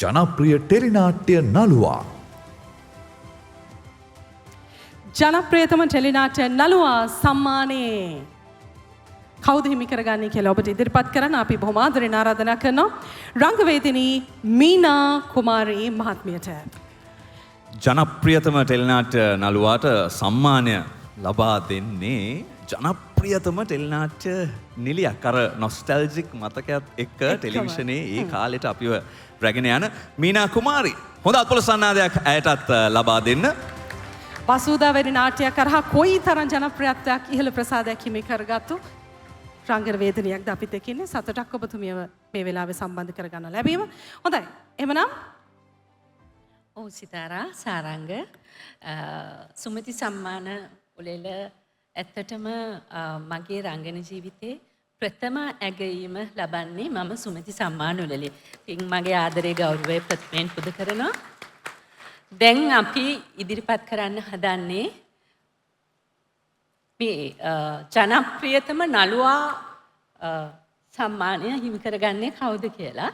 ජනප්‍රිය ටෙලිනාට්‍ය නළුවා. ජනප්‍රියතම ටෙලිනාට්‍ය නළුවා සම්මානයේ කවුද හිමි කරගන්නේ කියලා ඔබට ඉදිරිපත් කරන්න අපි බොහොම ආදරෙන් ආරාධනා කරනවා රංගවේදිනී මීනා කුමාරී මහත්මියට. ජනප්‍රියතම ටෙලිනාට්‍ය නළුවාට සම්මානය ලබා දෙන්නේ ජනප්‍රියතම ටෙලිනාට්‍ය නිලියක් අර නොස්ටැල්ජික් මතකයක් එක්ක ටෙලිවිෂනේ ඒ කාලෙට අපිව රැගෙන යන මීනා කුමාරී. හොඳ අත්පොළ සන්නාදයක් ඇයටත් ලබා දෙන්න. වසුදා වැනි නාට්‍යයක් කරහා කොයි තරම් ජනප්‍රියත්වයක් ඉහළ ප්‍රසාදයක් හිමි කරගත්තු රංගවේදිනියක්ද අපිත් එක්ක ඉන්නේ. සතුටක් ඔබතුමියව මේ වෙලාවේ සම්බන්ධ කරගන්න ලැබීම. හොඳයි. එහෙමනම් ඔව් සිතාරා සාරංග සුමති සම්මාන උළෙල ඇත්තටම මගේ රංගන ජීවිතේ ප්‍රථම ඇගයීම ලබන්නේ මම සුමති සම්මාන උළෙලේ. ඉතින් මගේ ආදරේ ගෞරවය ප්‍රථමයෙන් පුද කරනවා. දැන් අපි ඉදිරිපත් කරන්න හදන්නේ මේ ජනප්‍රියතම නළුවා සම්මානය හිමි කරගන්නේ කවුද කියලා.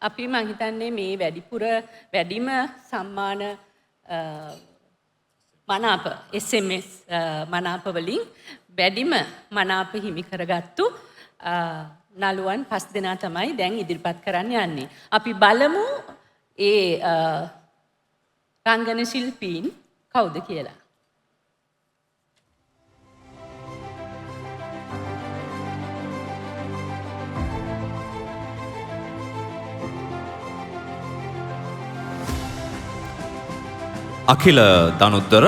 අපි මං හිතන්නේ මේ වැඩිම සම්මාන මනාප SMS මනාප වලින් වැඩිම මනාප හිමි කරගත්තු නළුවන් 5 දෙනා තමයි දැන් ඉදිරිපත් කරන්න යන්නේ. අපි බලමු ඒ රංගන ශිල්පීන් කවුද කියලා. අඛිල දනුද්දර,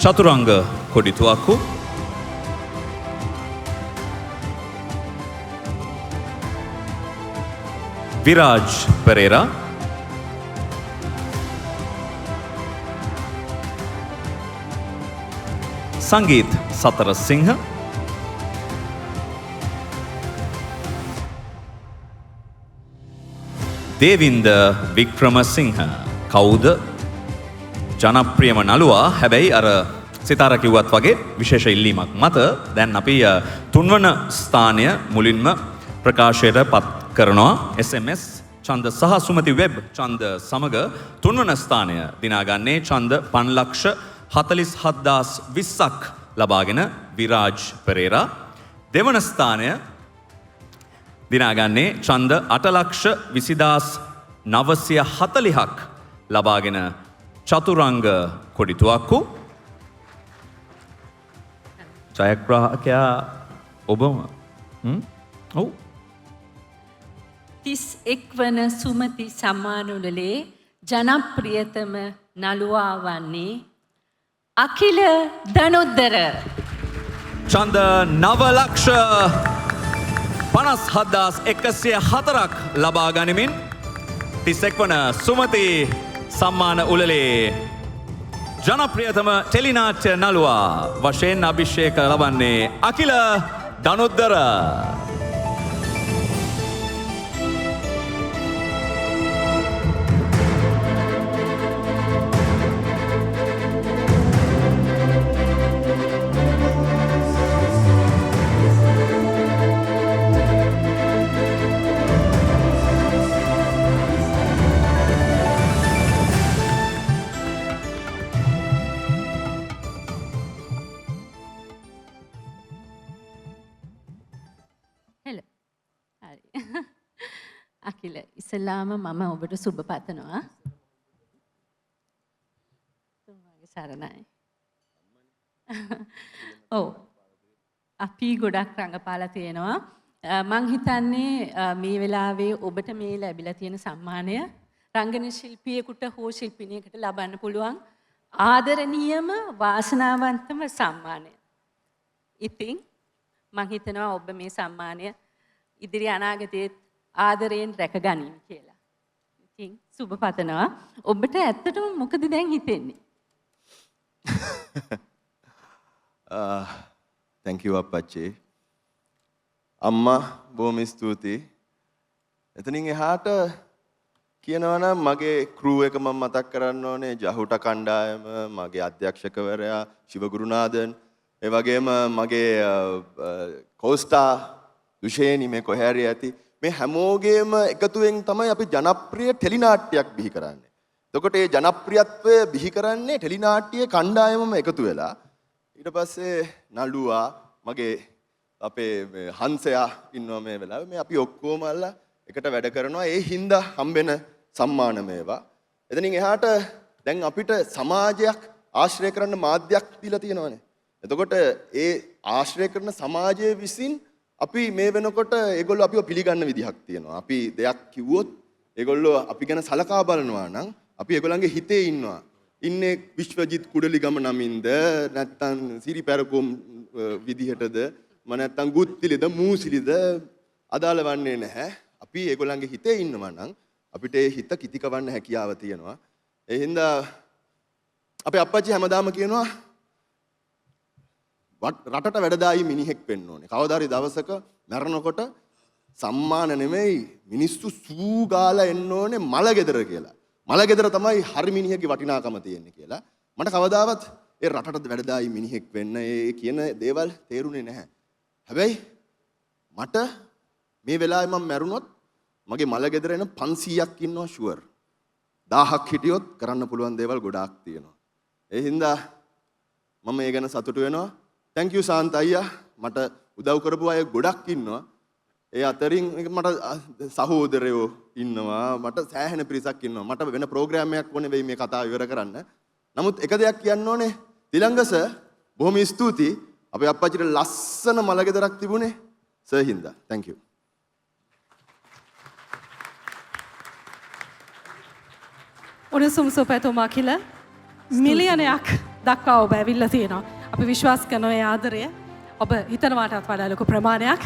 චතුරංග කොඩිතුවක්කු, විරාජ් පෙරේරා, සංගීත් සතරසිංහ, දේවින්ද වික්‍රමසිංහ. කවුද ජනප්‍රියම නළුවා? හැබැයි අර සිතාර කිව්වත් වගේ විශේෂ ඉල්ලීමක් මත දැන් අපි තුන්වන ස්ථානය මුලින්ම ප්‍රකාශයට පත් කරනවා. SMS ඡන්ද සහ සුමති වෙබ් ඡන්ද සමග තුන්වන ස්ථානය දිනාගන්නේ ඡන්ද 5,47,020ක් ලබාගෙන විරාජ් පෙරේරා. දෙවන ස්ථානය දිනාගන්නේ ඡන්ද 8,20,940ක් ලබාගෙන චතුරංග කොඩිතුවක්කු. ජයග්‍රාහකයා ඔබම. ඔව්. 31 වන සුමති සම්මාන උළෙලේ ජනප්‍රියතම නළුවා වන්නේ අඛිල දනුද්දර. ඡන්ද 9,57,104ක් ලබා ගනිමින් 31 වන සුමති සම්මාන උළෙලේ ජනප්‍රියතම ටෙලිනාට්‍ය නළුවා වශයෙන් අභිෂේක ලබන්නේ අඛිල දනුද්දර. අකිල ඉස්සෙල්ලාම මම ඔබට සුබ පතනවා. තුමාගේ සරණයි. ඔව්. අපි ගොඩක් රඟපාලා තියෙනවා. මං හිතන්නේ මේ වෙලාවේ ඔබට මේ ලැබිලා තියෙන සම්මානය රංගන ශිල්පියෙකුට හෝ ශිල්පිනියකට ලබන්න පුළුවන් ආදරණීයම වාසනාවන්තම සම්මානය. ඉතින් මං හිතනවා ඔබ මේ සම්මානය ඉදිරි අනාගතයේ ආදරයෙන් රැකගනින් කියලා. ඉතින් සුබ පතනවා. ඔබට ඇත්තටම මොකද දැන් හිතෙන්නේ? thank you අප්පච්චි. අම්මා බොහොම ස්තුතියි. එතනින් එහාට කියනවා නම් මගේ ක්‍රූ එක මම මතක් කරන්න ඕනේ. ජහුට කණ්ඩායම, මගේ අධ්‍යක්ෂකවරයා ශිවගුරුනාදන්, ඒ වගේම මගේ කෝස්ටා දුෂේනි මේ කොහේරි ඇති මේ හැමෝගේම එකතුවෙන් තමයි අපි ජනප්‍රිය ටෙලි නාට්‍යයක් බිහි කරන්නේ. එතකොට මේ ජනප්‍රියත්වය බිහි කරන්නේ ටෙලි නාට්‍යයේ කණ්ඩායමම එකතු වෙලා. ඊට පස්සේ නළුවා මගේ අපේ හංසයා ඉන්නවා මේ වෙලාවේ. මේ අපි ඔක්කොම අල්ලා එකට වැඩ කරනවා. ඒ හින්දා හම්බෙන සම්මාන මේවා. එතනින් එහාට දැන් අපිට සමාජයක් ආශ්‍රය කරන්න මාධ්‍යයක් දීලා තියෙනවානේ. එතකොට ඒ ආශ්‍රය කරන සමාජයේ විසින් අපි මේ වෙනකොට ඒගොල්ලෝ අපිව පිළිගන්න විදිහක් තියෙනවා. අපි දෙයක් කිව්වොත් ඒගොල්ලෝ අපි ගැන සලකා බලනවා නම් අපි ඒගොල්ලන්ගේ හිතේ ඉන්නවා. ඉන්නේ විශ්වජිත් කුඩලිගම නමින්ද නැත්නම් සිරිපැරකුම් විදිහටද නැත්නම් ගුත්තිලිද මූසිලිද අදාළ වන්නේ නැහැ. අපි ඒගොල්ලන්ගේ හිතේ ඉන්නවා නම් අපිට ඒ හිත කිතිකවන්න හැකියාව තියෙනවා. ඒ හින්දා අපේ අප්පච්චි හැමදාම කියනවා රටට වැඩදායි මිනිහෙක් වෙන්න ඕනේ. කවදා හරි දවසක මැරෙනකොට සම්මාන නෙමෙයි මිනිස්සු සූ ගාලා එන්න ඕනේ මලගෙදර කියලා. මලගෙදර තමයි හරි මිනිහෙක්ගේ වටිනාකම තියෙන්නේ කියලා. මට කවදාවත් ඒ රටට වැඩදායි මිනිහෙක් වෙන්න ඒ කියන දේවල් තේරුනේ නැහැ. හැබැයි මට මේ වෙලාවේ මම මැරුණොත් මගේ මලගෙදර එන 500ක් ඉන්නවා ෂුවර්. 1000ක් හිටියොත් කරන්න පුළුවන් දේවල් ගොඩාක් තියෙනවා. ඒ හින්දා මම ඒ ගැන සතුටු වෙනවා. thank you සාන්ත අයියා මට උදව් කරපු අය ගොඩක් ඉන්නවා. ඒ අතරින් මට සහෝදරයෝ ඉන්නවා. මට සෑහෙන පිරිසක් ඉන්නවා. මට වෙන ප්‍රෝග්‍රෑම් එකක් ඕනේ වෙයි මේ කතාව ඉවර කරන්න. නමුත් එක දෙයක් කියන්න ඕනේ. තිලංග සර් බොහොම ස්තුතියි. අපේ අප්පච්චිට ලස්සන මලගෙදරක් තිබුණේ සර් හින්දා. thank you. උණුසුම් සුවපැතුමක් කියලා මිලියනයක් දක්වා ඔබ ඇවිල්ලා තියෙනවා. අපි විශ්වාස කරනවා ඒ ආදරය ඔබ හිතනවාටත් වඩා ලොකු ප්‍රමාණයක්